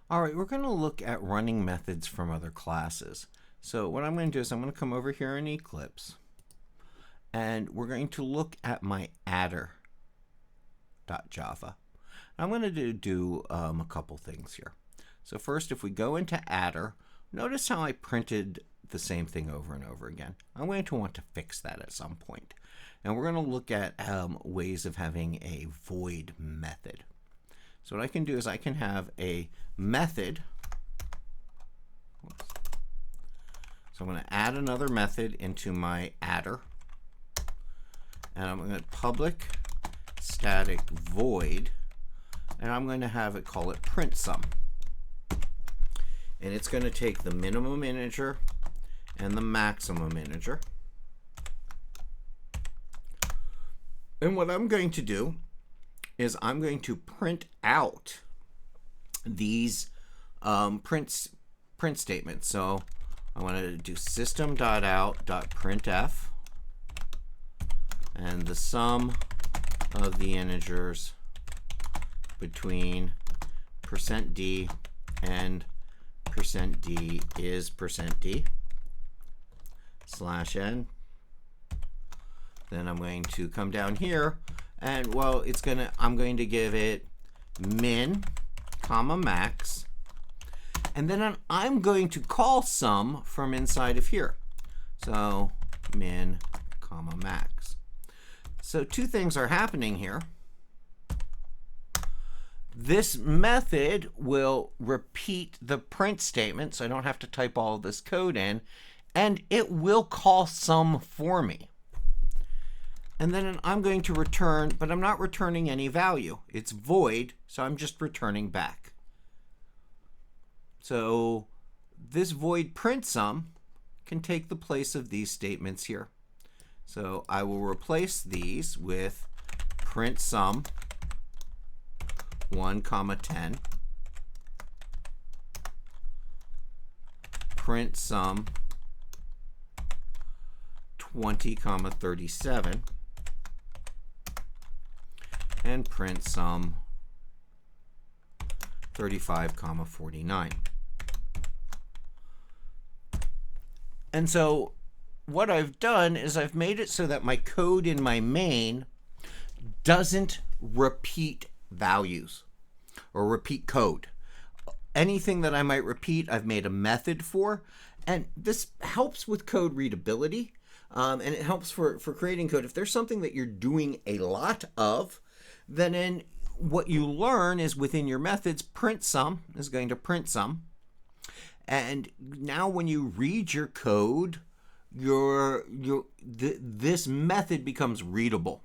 All right, we're going to look at running methods from other classes. So what I'm going to do is I'm going to come over here in Eclipse, and we're going to look at my adder.java. I'm going to do a couple things here. So first, if we go into adder, notice how I printed the same thing over and over again. I'm going to want to fix that at some point. And we're going to look at ways of having a void method. So what I can do is I can have a method. So I'm going to add another method into my adder. And I'm going to public static void. And I'm going to have it call it print sum. And it's going to take the minimum integer and the maximum integer. And what I'm going to do is I'm going to print out these print statements. So I want to do system.out.printf, and the sum of the integers between %d and %d is %d /n. Then I'm going to come down here, and well, I'm going to give it min, comma max, and then I'm going to call sum from inside of here. So min, comma max. So two things are happening here. This method will repeat the print statement, so I don't have to type all of this code in, and it will call sum for me. And then I'm going to return, but I'm not returning any value. It's void, so I'm just returning back. So this void print sum can take the place of these statements here. So I will replace these with print sum 1, 10, print sum 20, 37, and print sum 35, 49. And so what I've done is I've made it so that my code in my main doesn't repeat values or repeat code. Anything that I might repeat, I've made a method for, and this helps with code readability, and it helps for creating code. If there's something that you're doing a lot of, then what you learn is within your methods, print sum is going to print sum. And now when you read your code, this method becomes readable.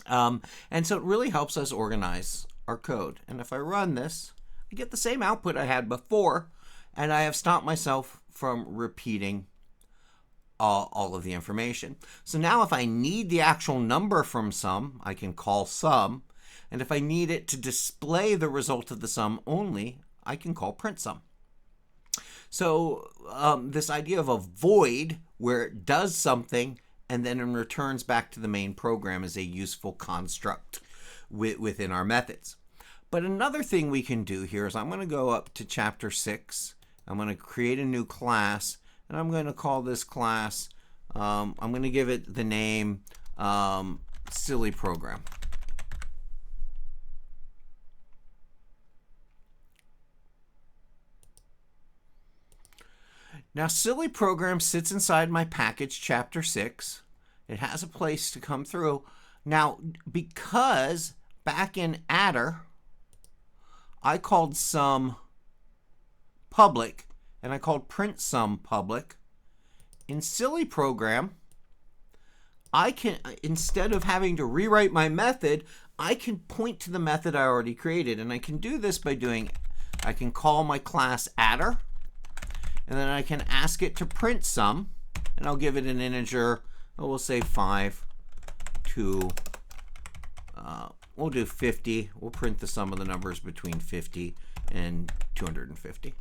And so it really helps us organize our code. And if I run this, I get the same output I had before, and I have stopped myself from repeating all of the information. So now if I need the actual number from sum, I can call sum. And if I need it to display the result of the sum only, I can call print sum. So this idea of a void where it does something and then returns back to the main program is a useful construct within our methods. But another thing we can do here is I'm going to go up to chapter 6. I'm going to create a new class, and I'm going to call this class, I'm going to give it the name silly program. Now, silly program sits inside my package, chapter 6. It has a place to come through. Now, because back in adder, I called sum public, and I called print sum public. In silly program, I can, instead of having to rewrite my method, I can point to the method I already created. And I can do this by I can call my class adder, and then I can ask it to print sum, and I'll give it an integer. We'll say 5 to, we'll do 50. We'll print the sum of the numbers between 50 and 250.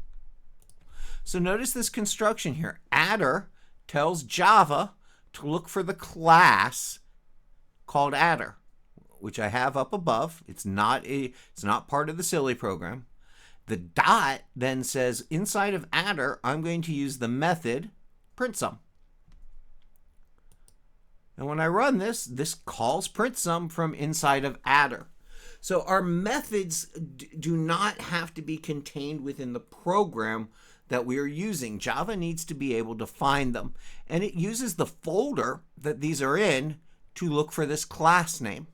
So notice this construction here. Adder tells Java to look for the class called adder, which I have up above. It's not part of the silly program. The dot then says inside of adder, I'm going to use the method printSum. And when I run this, this calls printSum from inside of adder. So our methods do not have to be contained within the program that we are using. Java needs to be able to find them. And it uses the folder that these are in to look for this class name.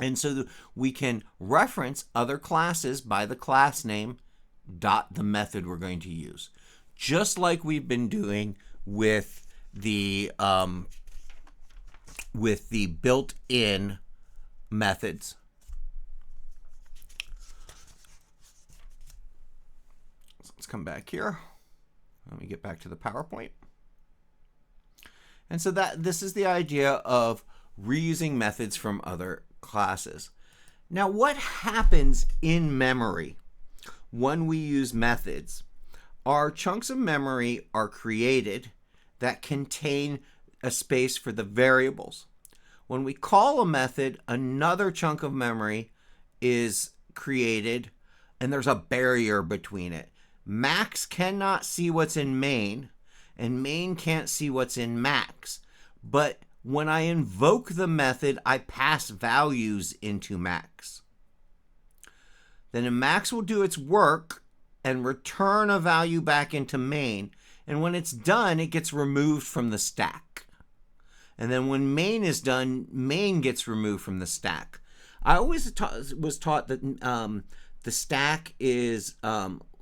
And so we can reference other classes by the class name dot the method we're going to use. Just like we've been doing with the built-in methods. So let's come back here. Let me get back to the PowerPoint. And so this is the idea of reusing methods from other classes. Now, what happens in memory when we use methods? Our chunks of memory are created that contain a space for the variables. When we call a method, another chunk of memory is created, and there's a barrier between it. Max cannot see what's in main, and main can't see what's in max. But when I invoke the method, I pass values into max. Then max will do its work and return a value back into main. And when it's done, it gets removed from the stack. And then when main is done, main gets removed from the stack. I always was taught that the stack is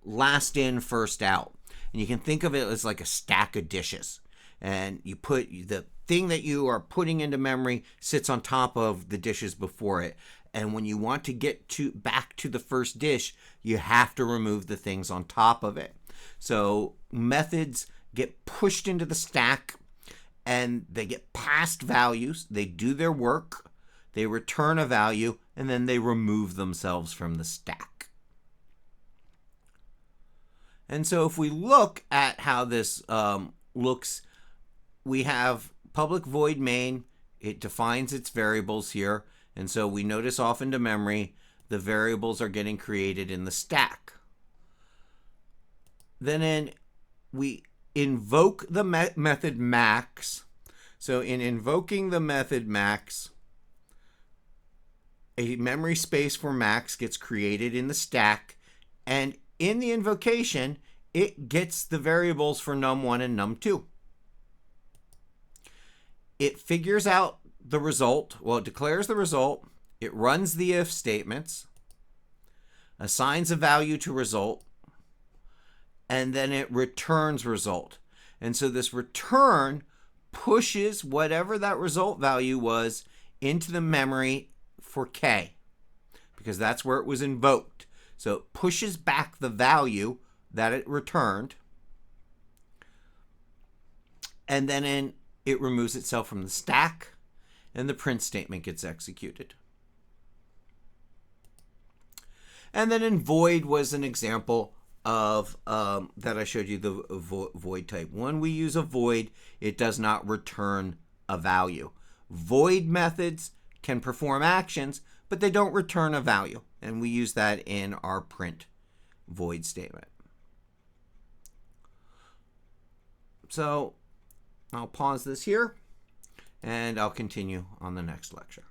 last in, first out. And you can think of it as like a stack of dishes. And you put the thing that you are putting into memory sits on top of the dishes before it. And when you want to get back to the first dish, you have to remove the things on top of it. So methods get pushed into the stack and they get passed values. They do their work, they return a value, and then they remove themselves from the stack. And so if we look at how this looks, we have public void main. It defines its variables here. And so we notice off into memory, the variables are getting created in the stack. Then we invoke the method max. So in invoking the method max, a memory space for max gets created in the stack. And in the invocation, it gets the variables for num1 and num2. It figures out the result. Well, it declares the result. It runs the if statements, assigns a value to result, and then it returns result. And so this return pushes whatever that result value was into the memory for k, because that's where it was invoked. So it pushes back the value that it returned, and then it removes itself from the stack, and the print statement gets executed. And then in void was an example of that I showed you, the void type. When we use a void, it does not return a value. Void methods can perform actions, but they don't return a value. And we use that in our print void statement. So I'll pause this here, and I'll continue on the next lecture.